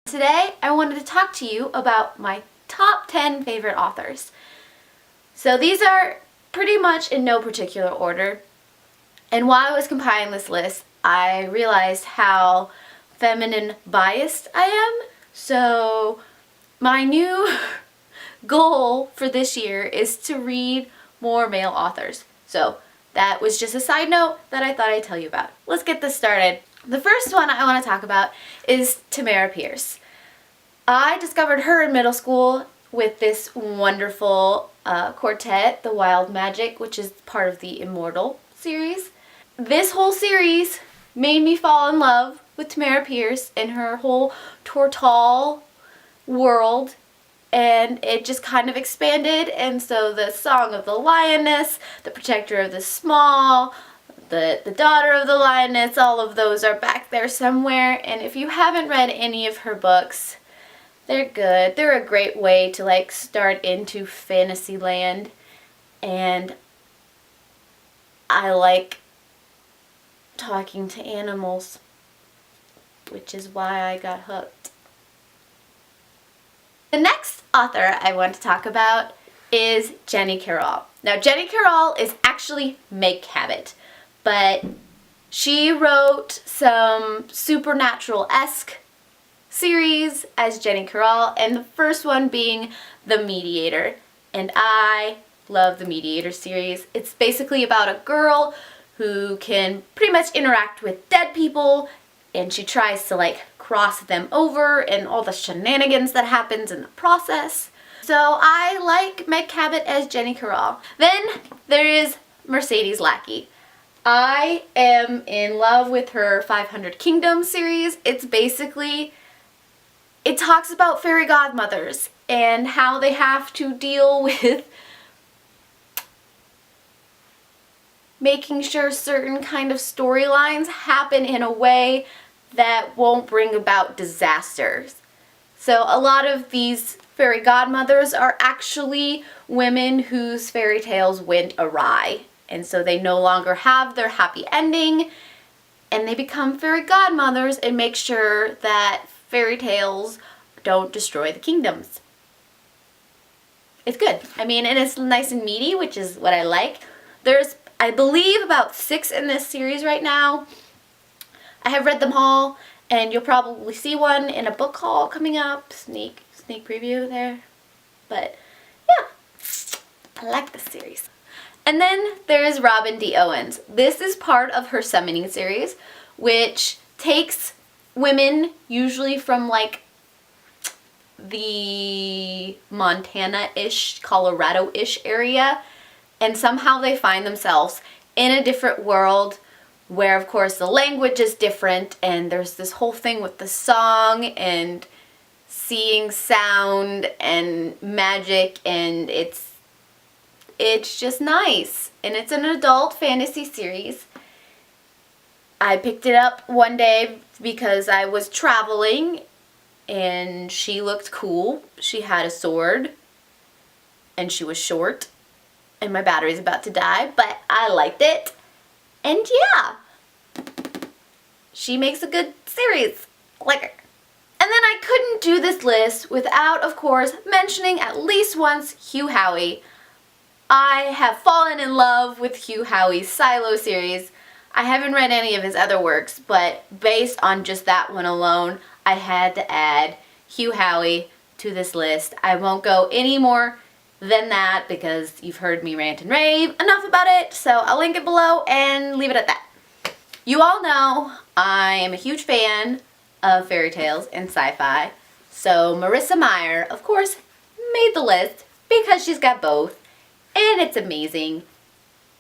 Today I wanted to talk to you about my top 10 favorite authors. So these are pretty much in no particular order. And while I was compiling this list, I realized how feminine biased I am. So my new goal for this year is to read more male authors. So that was just a side note that I thought I'd tell you about. Let's get this started. The first one I want to talk about is Tamera Pierce. I discovered her in middle school with this wonderful quartet, The Wild Magic, which is part of the Immortal series. This whole series made me fall in love with Tamera Pierce and her whole Tortall world, and it just kind of expanded. And so the Song of the Lioness, the Protector of the Small, the Daughter of the Lioness, all of those are back there somewhere. And if you haven't read any of her books, they're good. They're a great way to start into fantasy land, and I like talking to animals, which is why I got hooked. The next author I want to talk about is Jenny Carroll. Now, Jenny Carroll is actually Meg Cabot, but she wrote some supernatural-esque series as Jenny Carroll, and the first one being The Mediator. And I love the Mediator series. It's basically about a girl who can pretty much interact with dead people, and she tries to cross them over and all the shenanigans that happens in the process. So I like Meg Cabot as Jenny Carroll. Then there is Mercedes Lackey. I am in love with her 500 Kingdoms series. It talks about fairy godmothers and how they have to deal with making sure certain kind of storylines happen in a way that won't bring about disasters. So a lot of these fairy godmothers are actually women whose fairy tales went awry, and so they no longer have their happy ending, and they become fairy godmothers and make sure that fairy tales don't destroy the kingdoms. It's good. And it's nice and meaty, which is what I like. There's, I believe, about 6 in this series right now. I have read them all, and you'll probably see one in a book haul coming up. Sneak preview there. But yeah, I like this series. And then there's Robin D Owens. This is part of her Summoning series, which takes women usually from the Montana-ish, Colorado-ish area, and somehow they find themselves in a different world where, of course, the language is different, and there's this whole thing with the song and seeing sound and magic, and it's just nice. And it's an adult fantasy series. I picked it up one day because I was traveling and she looked cool. She had a sword and she was short and my battery's about to die, but I liked it. And yeah, she makes a good series. I like her. And then I couldn't do this list without, of course, mentioning at least once Hugh Howie. I have fallen in love with Hugh Howie's Silo series. I haven't read any of his other works, but based on just that one alone, I had to add Hugh Howie to this list. I won't go any more than that because you've heard me rant and rave enough about it, so I'll link it below and leave it at that. You all know I am a huge fan of fairy tales and sci-fi, so Marissa Meyer, of course, made the list because she's got both, and it's amazing.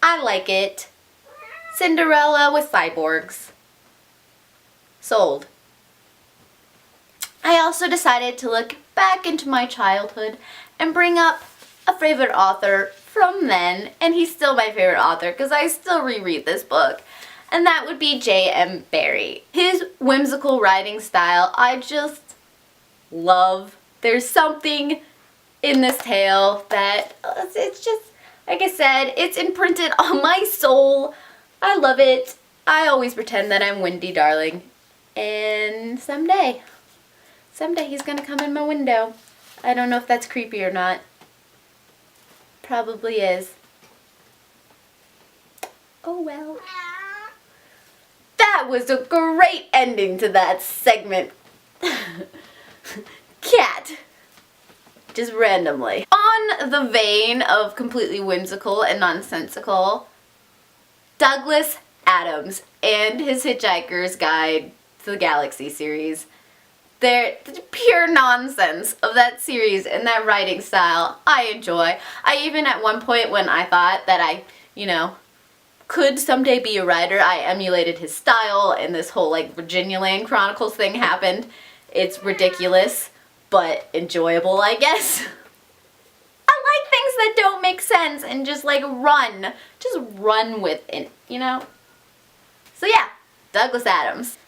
I like it. Cinderella with cyborgs. Sold. I also decided to look back into my childhood and bring up a favorite author from then, and he's still my favorite author because I still reread this book, and that would be J.M. Barrie. His whimsical writing style I just love. There's something in this tale that it's just, like I said, it's imprinted on my soul. I love it. I always pretend that I'm Wendy Darling, and someday Someday he's gonna come in my window. I don't know if that's creepy or not. Probably is. Oh well. That was a great ending to that segment. Cat. Just randomly. On the vein of completely whimsical and nonsensical, Douglas Adams and his Hitchhiker's Guide to the Galaxy series. The pure nonsense of that series and that writing style, I enjoy. I even at one point when I thought that I, could someday be a writer, I emulated his style and this whole like Virginia Land Chronicles thing happened. It's ridiculous, but enjoyable, I guess. I like things that don't make sense and just like just run with it, So yeah, Douglas Adams.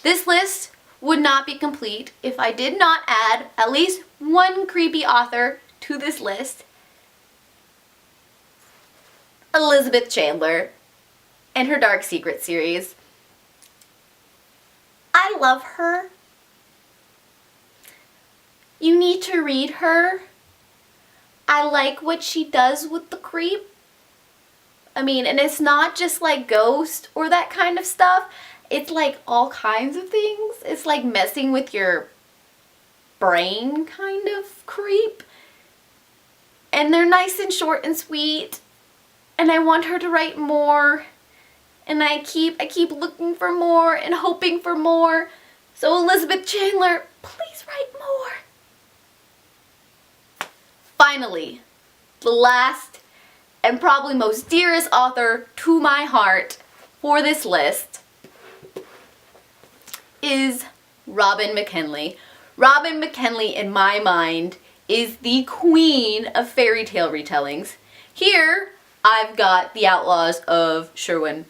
This list would not be complete if I did not add at least one creepy author to this list. Elizabeth Chandler and her Dark Secret series. I love her. You need to read her. I like what she does with the creep. And it's not just like ghost or that kind of stuff. It's like all kinds of things. It's like messing with your brain kind of creep. And they're nice and short and sweet. And I want her to write more. And I keep looking for more and hoping for more. So Elizabeth Chandler, please write more. Finally, the last and probably most dearest author to my heart for this list is Robin Mckinley. Robin Mckinley, in my mind, is the queen of fairy tale retellings. Here, I've got The Outlaws of Sherwin.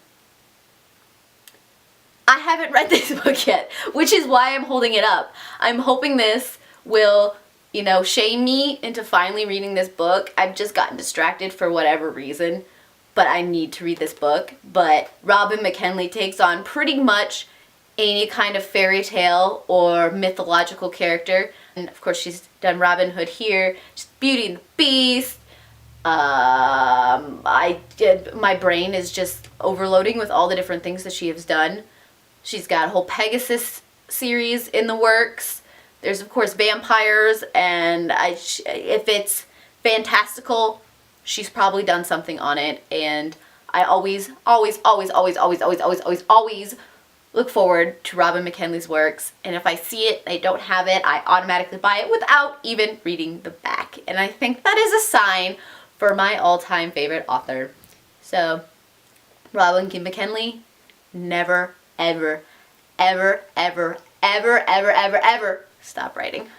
I haven't read this book yet, which is why I'm holding it up. I'm hoping this will, shame me into finally reading this book. I've just gotten distracted for whatever reason, but I need to read this book. But Robin Mckinley takes on pretty much any kind of fairy tale or mythological character. And of course she's done Robin Hood here, just Beauty and the Beast. My brain is just overloading with all the different things that she has done. She's got a whole Pegasus series in the works. There's of course vampires, and if it's fantastical, she's probably done something on it. And I always look forward to Robin Mckinley's works, and if I see it, I don't have it, I automatically buy it without even reading the back. And I think that is a sign for my all-time favorite author. So, Robin Mckinley, never, ever, ever, ever, ever, ever, ever, ever stop writing.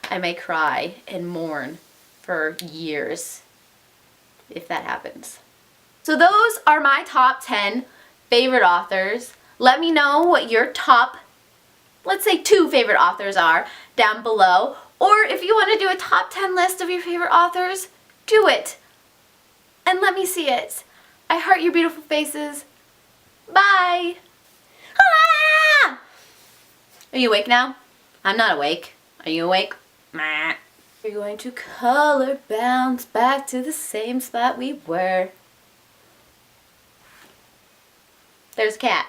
I may cry and mourn for years if that happens. So those are my top 10 favorite authors. Let me know what your top, let's say 2 favorite authors are down below. Or if you want to do a top 10 list of your favorite authors, do it. And let me see it. I heart your beautiful faces. Bye. Ah! Are you awake now? I'm not awake. Are you awake? Meh. We're going to color bounce back to the same spot we were. There's a cat.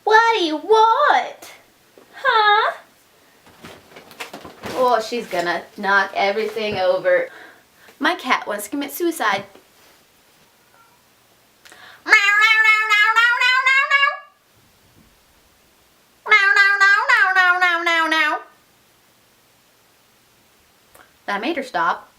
What do you want? Huh? Oh, she's gonna knock everything over. My cat wants to commit suicide. That made her stop.